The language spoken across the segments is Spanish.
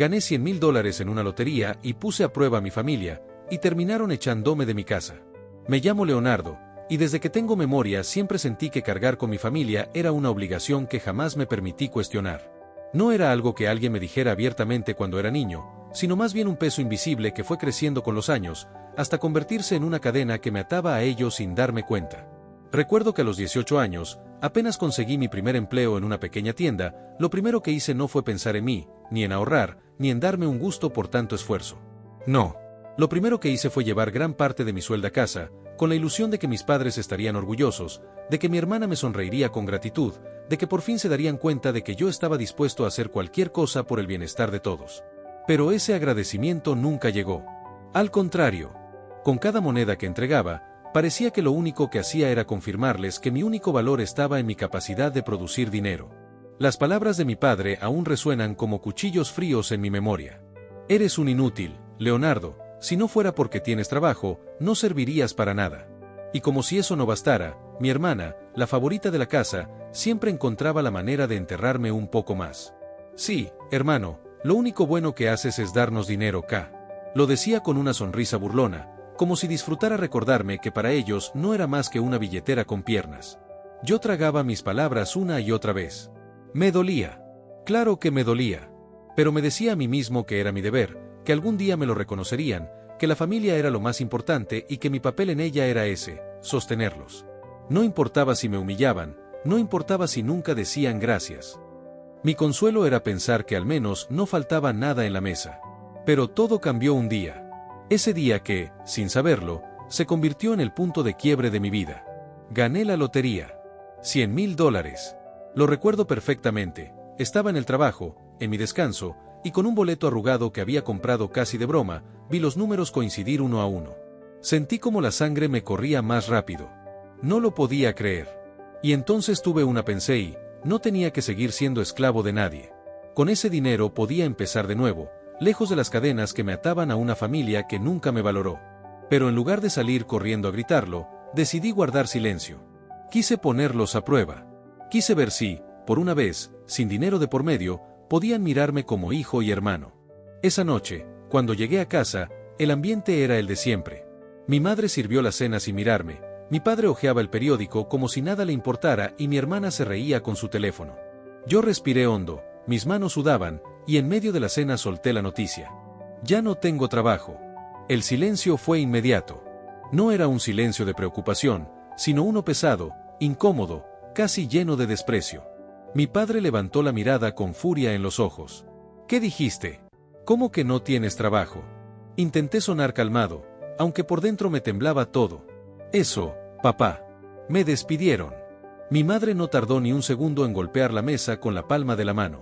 Gané $100,000 en una lotería y puse a prueba a mi familia, y terminaron echándome de mi casa. Me llamo Leonardo, y desde que tengo memoria siempre sentí que cargar con mi familia era una obligación que jamás me permití cuestionar. No era algo que alguien me dijera abiertamente cuando era niño, sino más bien un peso invisible que fue creciendo con los años, hasta convertirse en una cadena que me ataba a ellos sin darme cuenta. Recuerdo que a los 18 años, apenas conseguí mi primer empleo en una pequeña tienda, lo primero que hice no fue pensar en mí, ni en ahorrar, ni en darme un gusto por tanto esfuerzo. No. Lo primero que hice fue llevar gran parte de mi sueldo a casa, con la ilusión de que mis padres estarían orgullosos, de que mi hermana me sonreiría con gratitud, de que por fin se darían cuenta de que yo estaba dispuesto a hacer cualquier cosa por el bienestar de todos. Pero ese agradecimiento nunca llegó. Al contrario, con cada moneda que entregaba, parecía que lo único que hacía era confirmarles que mi único valor estaba en mi capacidad de producir dinero. Las palabras de mi padre aún resuenan como cuchillos fríos en mi memoria. Eres un inútil, Leonardo, si no fuera porque tienes trabajo, no servirías para nada. Y como si eso no bastara, mi hermana, la favorita de la casa, siempre encontraba la manera de enterrarme un poco más. Sí, hermano, lo único bueno que haces es darnos dinero, K. Lo decía con una sonrisa burlona, como si disfrutara recordarme que para ellos no era más que una billetera con piernas. Yo tragaba mis palabras una y otra vez. Me dolía. Claro que me dolía. Pero me decía a mí mismo que era mi deber, que algún día me lo reconocerían, que la familia era lo más importante y que mi papel en ella era ese, sostenerlos. No importaba si me humillaban, no importaba si nunca decían gracias. Mi consuelo era pensar que al menos no faltaba nada en la mesa. Pero todo cambió un día. Ese día que, sin saberlo, se convirtió en el punto de quiebre de mi vida. Gané la lotería. $100,000. Lo recuerdo perfectamente. Estaba en el trabajo, en mi descanso, y con un boleto arrugado que había comprado casi de broma, vi los números coincidir uno a uno. Sentí como la sangre me corría más rápido. No lo podía creer. Y entonces tuve una pensé y, no tenía que seguir siendo esclavo de nadie. Con ese dinero podía empezar de nuevo, lejos de las cadenas que me ataban a una familia que nunca me valoró. Pero en lugar de salir corriendo a gritarlo, decidí guardar silencio. Quise ponerlos a prueba. Quise ver si, por una vez, sin dinero de por medio, podían mirarme como hijo y hermano. Esa noche, cuando llegué a casa, el ambiente era el de siempre. Mi madre sirvió la cena sin mirarme, mi padre hojeaba el periódico como si nada le importara y mi hermana se reía con su teléfono. Yo respiré hondo, mis manos sudaban, y en medio de la cena solté la noticia. Ya no tengo trabajo. El silencio fue inmediato. No era un silencio de preocupación, sino uno pesado, incómodo, casi lleno de desprecio. Mi padre levantó la mirada con furia en los ojos. ¿Qué dijiste? ¿Cómo que no tienes trabajo? Intenté sonar calmado, aunque por dentro me temblaba todo. Eso, papá. Me despidieron. Mi madre no tardó ni un segundo en golpear la mesa con la palma de la mano.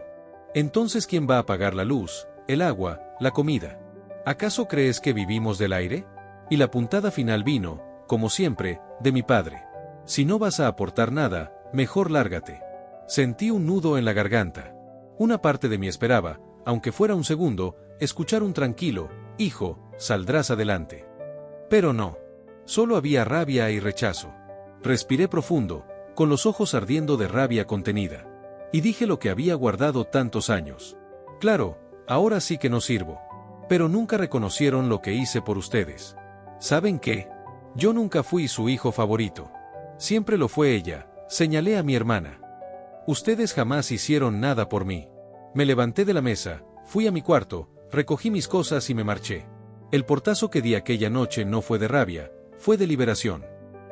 Entonces, ¿quién va a pagar la luz, el agua, la comida? ¿Acaso crees que vivimos del aire? Y la puntada final vino, como siempre, de mi padre. Si no vas a aportar nada, mejor lárgate. Sentí un nudo en la garganta. Una parte de mí esperaba, aunque fuera un segundo, escuchar un tranquilo, hijo, saldrás adelante. Pero no. Solo había rabia y rechazo. Respiré profundo, con los ojos ardiendo de rabia contenida. Y dije lo que había guardado tantos años. Claro, ahora sí que no sirvo. Pero nunca reconocieron lo que hice por ustedes. ¿Saben qué? Yo nunca fui su hijo favorito. Siempre lo fue ella, señalé a mi hermana. Ustedes jamás hicieron nada por mí. Me levanté de la mesa, fui a mi cuarto, recogí mis cosas y me marché. El portazo que di aquella noche no fue de rabia, fue de liberación.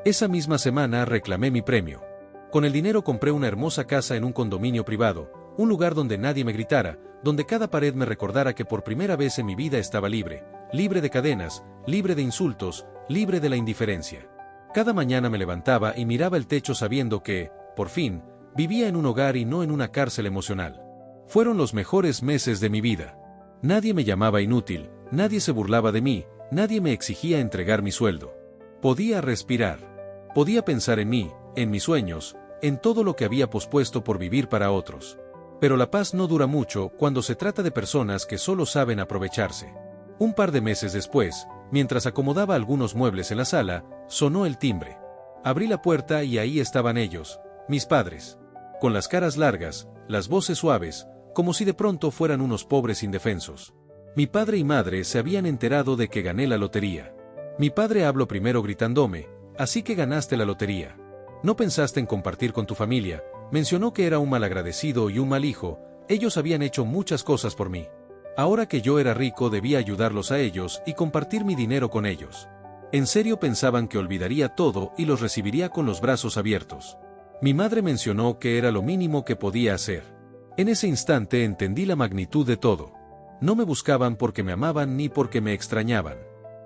Esa misma semana reclamé mi premio. Con el dinero compré una hermosa casa en un condominio privado, un lugar donde nadie me gritara, donde cada pared me recordara que por primera vez en mi vida estaba libre, libre de cadenas, libre de insultos, libre de la indiferencia. Cada mañana me levantaba y miraba el techo sabiendo que, por fin, vivía en un hogar y no en una cárcel emocional. Fueron los mejores meses de mi vida. Nadie me llamaba inútil, nadie se burlaba de mí, nadie me exigía entregar mi sueldo. Podía respirar. Podía pensar en mí, en mis sueños, en todo lo que había pospuesto por vivir para otros. Pero la paz no dura mucho cuando se trata de personas que solo saben aprovecharse. Un par de meses después, mientras acomodaba algunos muebles en la sala, sonó el timbre. Abrí la puerta y ahí estaban ellos, mis padres. Con las caras largas, las voces suaves, como si de pronto fueran unos pobres indefensos. Mi padre y madre se habían enterado de que gané la lotería. Mi padre habló primero gritándome: «Así que ganaste la lotería. No pensaste en compartir con tu familia». Mencionó que era un malagradecido y un mal hijo. Ellos habían hecho muchas cosas por mí. Ahora que yo era rico debía ayudarlos a ellos y compartir mi dinero con ellos. En serio pensaban que olvidaría todo y los recibiría con los brazos abiertos. Mi madre mencionó que era lo mínimo que podía hacer. En ese instante entendí la magnitud de todo. No me buscaban porque me amaban ni porque me extrañaban.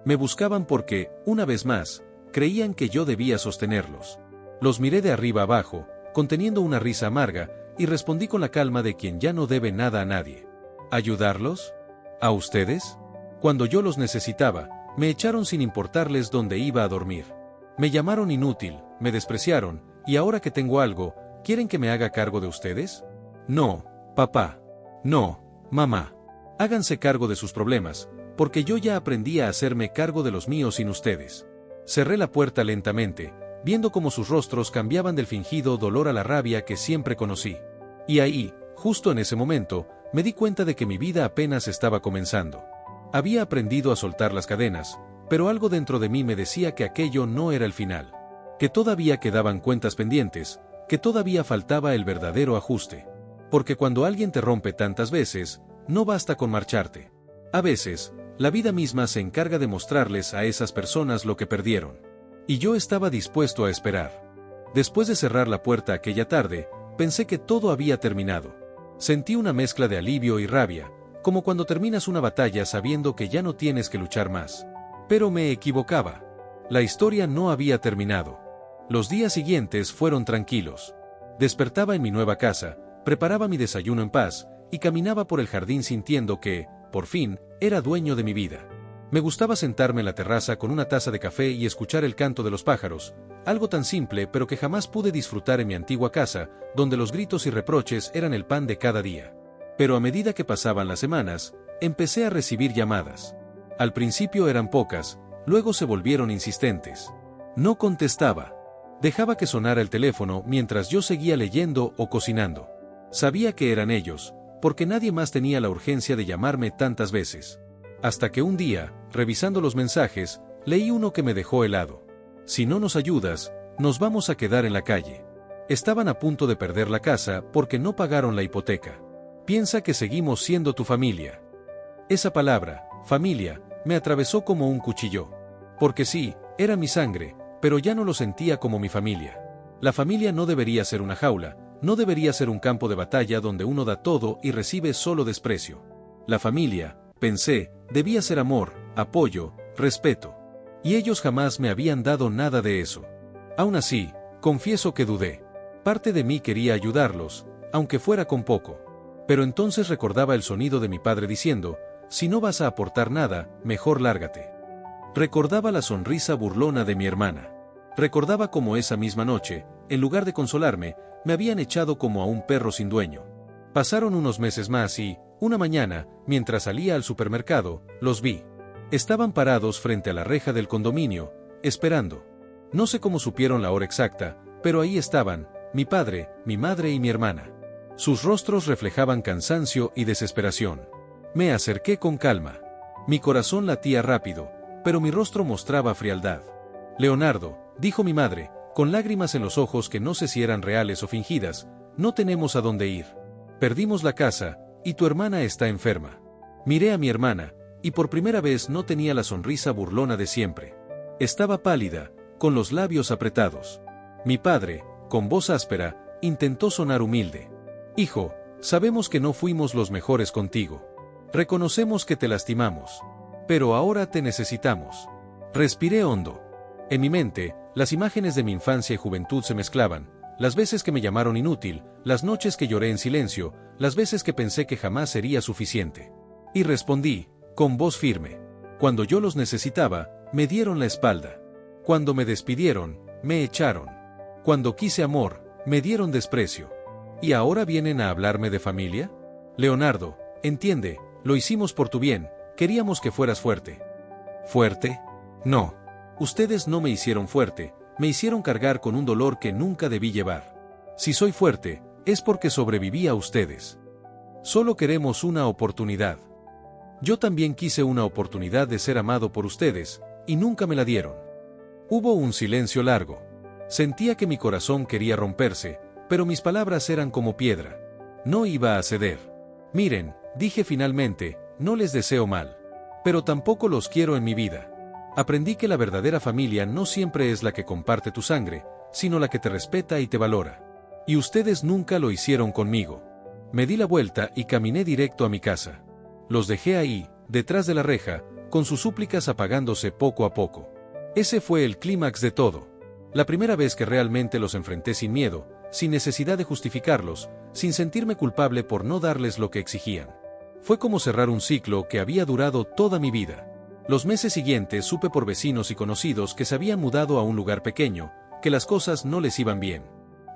Me buscaban porque, una vez más, creían que yo debía sostenerlos. Los miré de arriba abajo, conteniendo una risa amarga, y respondí con la calma de quien ya no debe nada a nadie. ¿Ayudarlos? ¿A ustedes? Cuando yo los necesitaba, me echaron sin importarles dónde iba a dormir. Me llamaron inútil, me despreciaron, y ahora que tengo algo, ¿quieren que me haga cargo de ustedes? No, papá. No, mamá. Háganse cargo de sus problemas, porque yo ya aprendí a hacerme cargo de los míos sin ustedes. Cerré la puerta lentamente, viendo cómo sus rostros cambiaban del fingido dolor a la rabia que siempre conocí. Y ahí, justo en ese momento, me di cuenta de que mi vida apenas estaba comenzando. Había aprendido a soltar las cadenas, pero algo dentro de mí me decía que aquello no era el final. Que todavía quedaban cuentas pendientes, que todavía faltaba el verdadero ajuste. Porque cuando alguien te rompe tantas veces, no basta con marcharte. A veces, la vida misma se encarga de mostrarles a esas personas lo que perdieron. Y yo estaba dispuesto a esperar. Después de cerrar la puerta aquella tarde, pensé que todo había terminado. Sentí una mezcla de alivio y rabia, como cuando terminas una batalla sabiendo que ya no tienes que luchar más. Pero me equivocaba. La historia no había terminado. Los días siguientes fueron tranquilos. Despertaba en mi nueva casa, preparaba mi desayuno en paz, y caminaba por el jardín sintiendo que, por fin, era dueño de mi vida. Me gustaba sentarme en la terraza con una taza de café y escuchar el canto de los pájaros, algo tan simple pero que jamás pude disfrutar en mi antigua casa, donde los gritos y reproches eran el pan de cada día. Pero a medida que pasaban las semanas, empecé a recibir llamadas. Al principio eran pocas, luego se volvieron insistentes. No contestaba. Dejaba que sonara el teléfono mientras yo seguía leyendo o cocinando. Sabía que eran ellos, porque nadie más tenía la urgencia de llamarme tantas veces. Hasta que un día, revisando los mensajes, leí uno que me dejó helado. Si no nos ayudas, nos vamos a quedar en la calle. Estaban a punto de perder la casa porque no pagaron la hipoteca. Piensa que seguimos siendo tu familia. Esa palabra, familia, me atravesó como un cuchillo. Porque sí, era mi sangre, pero ya no lo sentía como mi familia. La familia no debería ser una jaula, no debería ser un campo de batalla donde uno da todo y recibe solo desprecio. La familia, pensé, debía ser amor, apoyo, respeto. Y ellos jamás me habían dado nada de eso. Aún así, confieso que dudé. Parte de mí quería ayudarlos, aunque fuera con poco. Pero entonces recordaba el sonido de mi padre diciendo: si no vas a aportar nada, mejor lárgate. Recordaba la sonrisa burlona de mi hermana. Recordaba cómo esa misma noche, en lugar de consolarme, me habían echado como a un perro sin dueño. Pasaron unos meses más y, una mañana, mientras salía al supermercado, los vi. Estaban parados frente a la reja del condominio, esperando. No sé cómo supieron la hora exacta, pero ahí estaban, mi padre, mi madre y mi hermana. Sus rostros reflejaban cansancio y desesperación. Me acerqué con calma. Mi corazón latía rápido, pero mi rostro mostraba frialdad. Leonardo, dijo mi madre, con lágrimas en los ojos que no sé si eran reales o fingidas, no tenemos a dónde ir. Perdimos la casa, y tu hermana está enferma. Miré a mi hermana, y por primera vez no tenía la sonrisa burlona de siempre. Estaba pálida, con los labios apretados. Mi padre, con voz áspera, intentó sonar humilde. Hijo, sabemos que no fuimos los mejores contigo. Reconocemos que te lastimamos. Pero ahora te necesitamos. Respiré hondo. En mi mente, las imágenes de mi infancia y juventud se mezclaban, las veces que me llamaron inútil, las noches que lloré en silencio, las veces que pensé que jamás sería suficiente. Y respondí, con voz firme. Cuando yo los necesitaba, me dieron la espalda. Cuando me despidieron, me echaron. Cuando quise amor, me dieron desprecio. ¿Y ahora vienen a hablarme de familia? Leonardo, entiende, lo hicimos por tu bien, queríamos que fueras fuerte. ¿Fuerte? No. Ustedes no me hicieron fuerte, me hicieron cargar con un dolor que nunca debí llevar. Si soy fuerte, es porque sobreviví a ustedes. Solo queremos una oportunidad. Yo también quise una oportunidad de ser amado por ustedes, y nunca me la dieron. Hubo un silencio largo. Sentía que mi corazón quería romperse, pero mis palabras eran como piedra. No iba a ceder. Miren, dije finalmente, no les deseo mal. Pero tampoco los quiero en mi vida. Aprendí que la verdadera familia no siempre es la que comparte tu sangre, sino la que te respeta y te valora. Y ustedes nunca lo hicieron conmigo. Me di la vuelta y caminé directo a mi casa. Los dejé ahí, detrás de la reja, con sus súplicas apagándose poco a poco. Ese fue el clímax de todo. La primera vez que realmente los enfrenté sin miedo, sin necesidad de justificarlos, sin sentirme culpable por no darles lo que exigían. Fue como cerrar un ciclo que había durado toda mi vida. Los meses siguientes supe por vecinos y conocidos que se habían mudado a un lugar pequeño, que las cosas no les iban bien.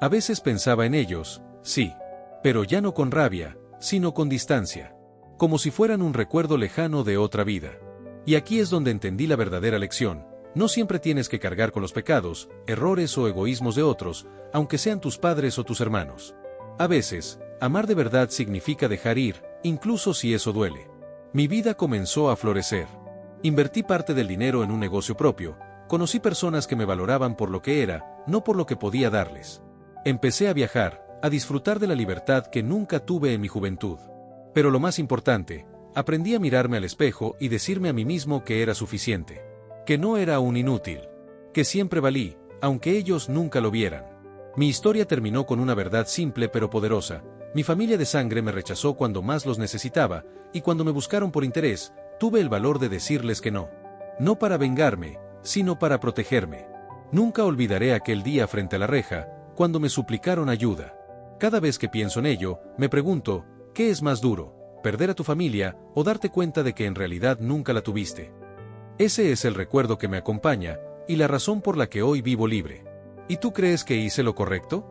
A veces pensaba en ellos, sí, pero ya no con rabia, sino con distancia. Como si fueran un recuerdo lejano de otra vida. Y aquí es donde entendí la verdadera lección. No siempre tienes que cargar con los pecados, errores o egoísmos de otros, aunque sean tus padres o tus hermanos. A veces, amar de verdad significa dejar ir, incluso si eso duele. Mi vida comenzó a florecer. Invertí parte del dinero en un negocio propio, conocí personas que me valoraban por lo que era, no por lo que podía darles. Empecé a viajar, a disfrutar de la libertad que nunca tuve en mi juventud. Pero lo más importante, aprendí a mirarme al espejo y decirme a mí mismo que era suficiente. Que no era un inútil. Que siempre valí, aunque ellos nunca lo vieran. Mi historia terminó con una verdad simple pero poderosa. Mi familia de sangre me rechazó cuando más los necesitaba, y cuando me buscaron por interés, tuve el valor de decirles que no. No para vengarme, sino para protegerme. Nunca olvidaré aquel día frente a la reja, cuando me suplicaron ayuda. Cada vez que pienso en ello, me pregunto, ¿qué es más duro? ¿Perder a tu familia o darte cuenta de que en realidad nunca la tuviste? Ese es el recuerdo que me acompaña, y la razón por la que hoy vivo libre. ¿Y tú crees que hice lo correcto?